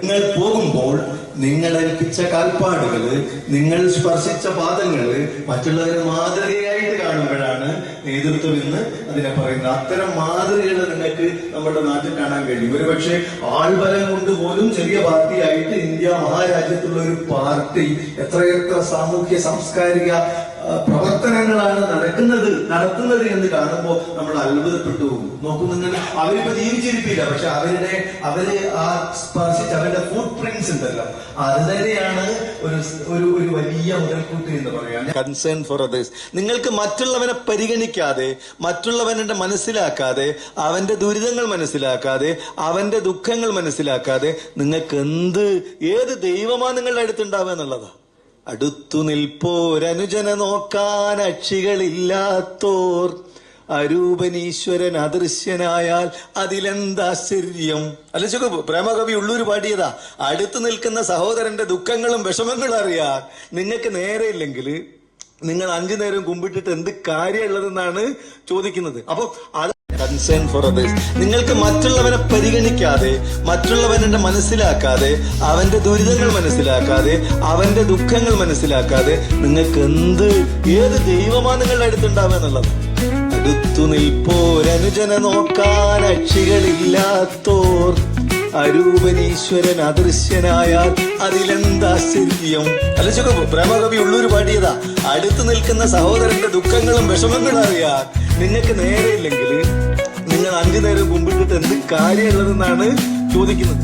നിങ്ങൾ പോകുമ്പോൾ നിങ്ങൾ ഏൽപ്പിച്ച കാൽപ്പാടുകള്, നിങ്ങൾ സ്പർശിച്ച പാദങ്ങള് മറ്റുള്ളവരെ മാതൃകയായിട്ട് കാണുമ്പോഴാണ് നേതൃത്വം എന്ന് അതിനെ പറയുന്നത്. അത്തരം മാതൃകകൾ നിങ്ങൾക്ക് നമ്മുടെ നാട്ടിൽ കാണാൻ കഴിയും. ഒരുപക്ഷെ ആൾബലം കൊണ്ട് പോലും ചെറിയ പാർട്ടിയായിട്ട് ഇന്ത്യ മഹാരാജ്യത്തുള്ള ഒരു പാർട്ടി എത്രയെത്ര സാമൂഹ്യ സാംസ്കാരിക പ്രവർത്തനങ്ങളാണ് നടത്തുന്നത് എന്ന് കാണുമ്പോൾ നമ്മൾ അത്ഭുതപ്പെട്ടു പോകും. നോക്കൂ, നിങ്ങൾ അവരിപ്പോ ജീവിച്ചിരിപ്പില്ല, പക്ഷെ അവര് ആ സ്പർശിച്ച് അവരുടെ ഫുട് പ്രിന്റ്സ് ഉണ്ടല്ലോ, അത് തന്നെയാണ് ഒരു വലിയ മുതൽക്കൂട്ട് എന്ന് പറയാം. Concern for others. നിങ്ങൾക്ക് മറ്റുള്ളവനെ പരിഗണിക്കാതെ, മറ്റുള്ളവനെ മനസ്സിലാക്കാതെ, അവന്റെ ദുരിതങ്ങൾ മനസ്സിലാക്കാതെ, അവന്റെ ദുഃഖങ്ങൾ മനസ്സിലാക്കാതെ നിങ്ങൾക്ക് ഏത് ദൈവമാണ് നിങ്ങളുടെ അടുത്തുണ്ടാവുക എന്നുള്ളതാ. അടുത്തു നിൽപ്പോരനുജന നോക്കാൻ അക്ഷികളില്ലാത്തോർ, അരൂപനീശ്വരൻ അദൃശ്യനായാൽ അതിലെന്താശ്ചര്യം. അല്ല, പ്രേമകവി ഉള്ളൂർ പാടിയതാ. അടുത്തു നിൽക്കുന്ന സഹോദരന്റെ ദുഃഖങ്ങളും വിഷമങ്ങളും അറിയാൻ നിങ്ങൾക്ക് നേരെയില്ലെങ്കിൽ നിങ്ങൾ 5 നേരം കുമ്പിട്ടിട്ട് എന്ത് കാര്യമുള്ളതെന്നാണ് ചോദിക്കുന്നത്. അപ്പൊ കൺസേൺ ഫോർ അതേഴ്സ്. നിങ്ങൾക്ക് മറ്റുള്ളവനെ പരിഗണിക്കാതെ, മറ്റുള്ളവനെ മനസ്സിലാക്കാതെ, അവന്റെ ദുരിതങ്ങൾ മനസ്സിലാക്കാതെ, അവന്റെ ദുഃഖങ്ങൾ മനസ്സിലാക്കാതെ നിങ്ങൾക്ക് ഏത് ദൈവമാണ് നിങ്ങളുടെ അടുത്തുണ്ടാവുക എന്നുള്ളത്. അടുത്തു നിൽപ്പോരനുജന നോക്കാൻ അക്ഷികളില്ലാത്തോർ, അരൂപനീശ്വരൻ അദൃശ്യനായാൽ അതിലെന്താശ്ചര്യം. അല്ല, പ്രേമകവി ഉള്ളൂർ പാടിയതാ. അടുത്തു നിൽക്കുന്ന സഹോദരന്റെ ദുഃഖങ്ങളും വിഷമങ്ങളും അറിയാൻ നിങ്ങൾക്ക് നേരെയില്ലെങ്കിൽ നിങ്ങൾ 5 നേരം കുമ്പിട്ടിട്ട് എന്ത് കാര്യമുള്ളതെന്നാണ് ചോദിക്കുന്നത്.